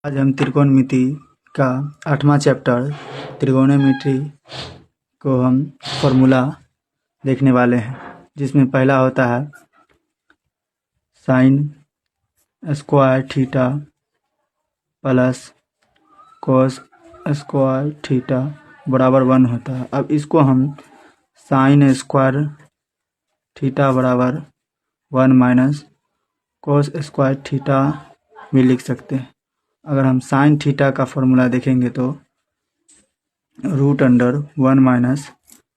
आज हम त्रिकोणमिति का 8वां चैप्टर त्रिकोणमिति को हम फॉर्मूला देखने वाले हैं, जिसमें पहला होता है sine square theta plus cos square theta बराबर 1 होता है। अब इसको हम साइन स्क्वायर थीटा बराबर 1 माइनस कोस स्क्वायर थीटा भी लिख सकते हैं। अगर हम साइन थीटा का फॉर्मूला देखेंगे तो √1 माइनस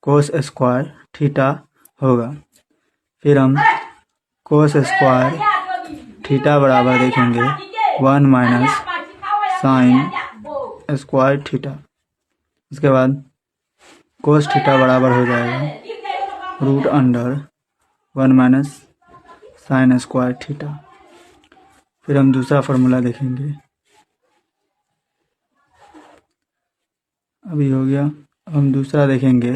कोस स्क्वायर थीटा होगा। फिर हम कोस स्क्वायर थीटा बराबर देखेंगे 1 माइनस साइन स्क्वायर थीटा। इसके बाद कोस थीटा बराबर हो जाएगा √1 माइनस साइन स्क्वायर थीटा। फिर हम दूसरा फार्मूला देखेंगे। अभी हो गया। अब हम दूसरा देखेंगे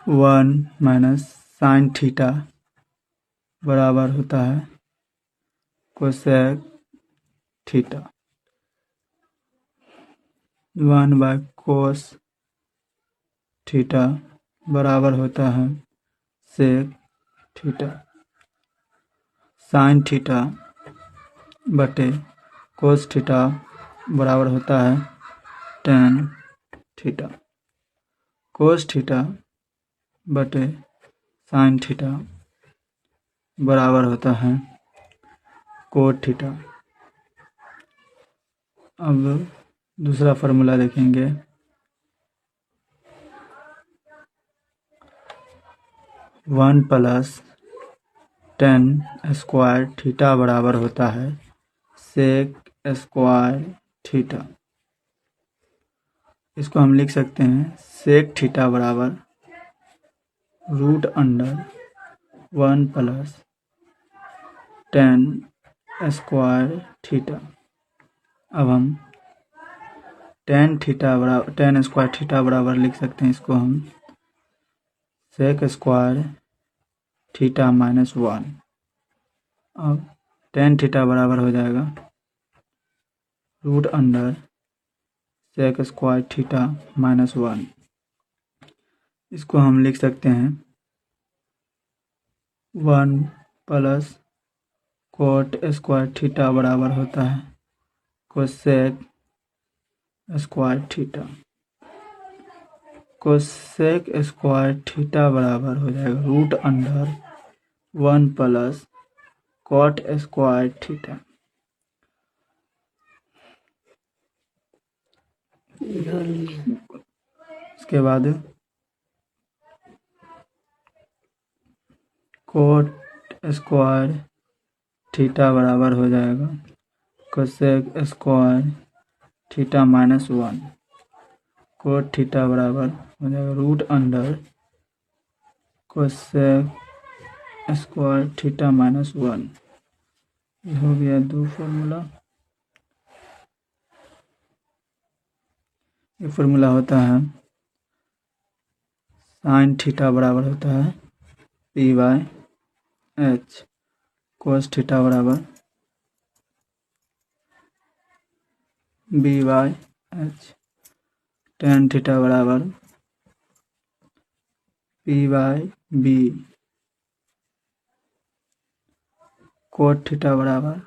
1 माइनस साइन थीटा बराबर होता है cosec theta. 1 by cos theta बराबर होता है सेक थीटा। साइन थीटा बटे कोस थीटा बराबर होता है टेन थीटा। कोस थीटा बटे साइन थीटा बराबर होता है कोट थीटा। अब दूसरा फार्मूला देखेंगे। 1 प्लस टेन स्क्वायर थीटा बराबर होता है सेक स्क्वायर थीटा। इसको हम लिख सकते हैं सेक थीटा बराबर √1 प्लस टेन स्क्वायर थीटा। अब हम टेन स्क्वायर थीटा बराबर लिख सकते हैं। इसको हम सेक स्क्वायर थीटा माइनस 1। अब टेन थीटा बराबर हो जाएगा √सेक स्क्वायर थीटा माइनस 1। इसको हम लिख सकते हैं 1 प्लस कोट स्क्वायर थीटा बराबर होता है cosec square theta. Cosec square theta बराबर हो जाएगा √1 प्लस कॉट स्क्वायर थीटा। इसके बाद कोट स्क्वायर थीटा बराबर हो जाएगा cosec square theta minus 1। Cot theta बराबर हो जाएगा √कोसेक स्क्वायर थीटा माइनस 1। ये हो गया 2 फार्मूला। ये फार्मूला होता है साइन थीटा बराबर होता है P/H। कोस थीटा बराबर B/H। टेन थीटा बराबर P/B। कोट थीटा बराबर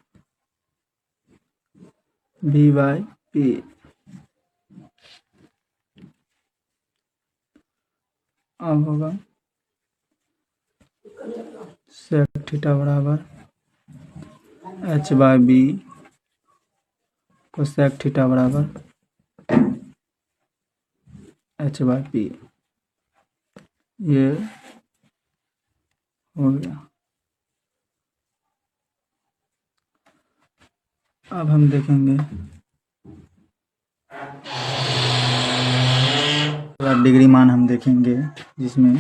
B/P। अब होगा सेक थीटा बराबर H/B। कोसेक थीटा बराबर H/P। ये हो गया। अब हम देखेंगे डिग्री मान हम देखेंगे, जिसमें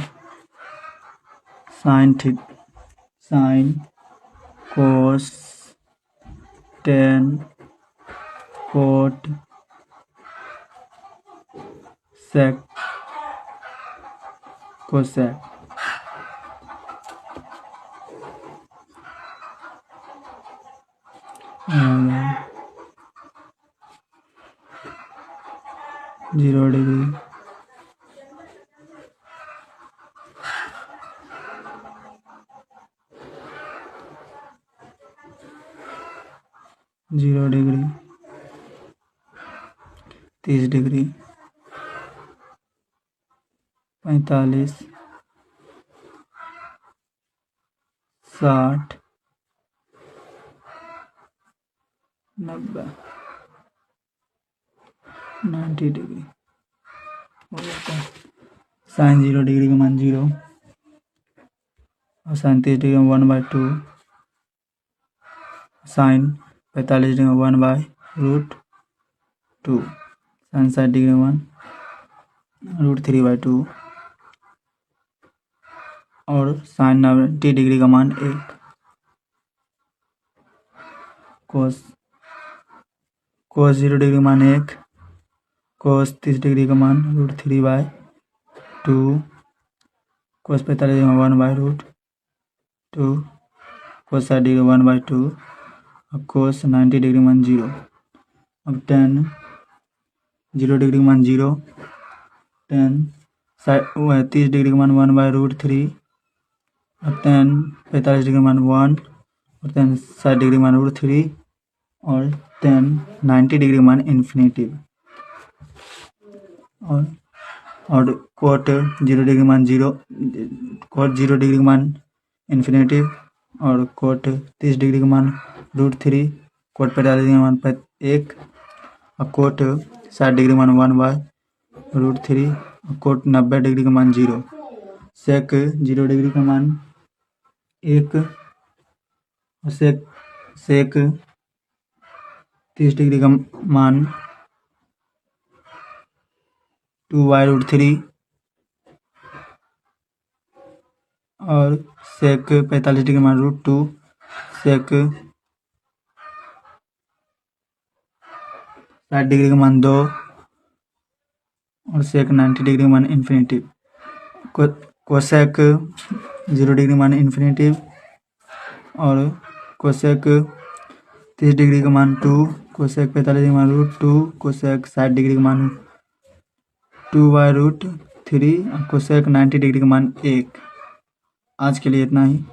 sine cos tan cot sec cosec. Zero degree, zero degree, 30 degree, 45, 60, 90, 90 degree हो जाता है। साइन 0 डिग्री का मान 0 और साइन 30 डिग्री में 1/2, साइन 45 डिग्री में 1/√2, साइन 60 डिग्री में 1√3/2 और साइन 90 डिग्री का मान 1। कोस 0 डिग्री का मान 1, कोस 30 डिग्री का मान √3/2, कोस 45 डिग्री में 1/√2, कोस 60 डिग्री 1/2 और कोस 90 डिग्री मान 0। अब tan 0 डिग्री का मान 0, tan 30 डिग्री का मान 1/√3 और tan 45 डिग्री का मान 1 और tan 60 डिग्री का मान √3 और tan 90 डिग्री का मान इन्फिनेटिव और कोट 0 डिग्री का मान 0, कोट 0 डिग्री का मान इन्फिनेटिव और कोट 30 डिग्री का मान √3, कोट 45 डिग्री का मान 1 और कोट 60 डिग्री का मान 1/√3 और कोट 90 डिग्री का मान 0। सेक 0 डिग्री का मान 1 और सेक 30 डिग्री का मान 2/√3 और सेक 45 डिग्री का मान √2, सेक 60 डिग्री का मान 2 और सेक 90 डिग्री का मान इन्फिनेटिव। कोसेक 0 डिग्री का मान इन्फिनेटिव और कोसेक 30 डिग्री का मान 2, कोसेक 45 डिग्री का मान √2, कोसेक 60 डिग्री का मान 2/√3 और कोसेक 90 डिग्री का मान 1। आज के लिए इतना ही।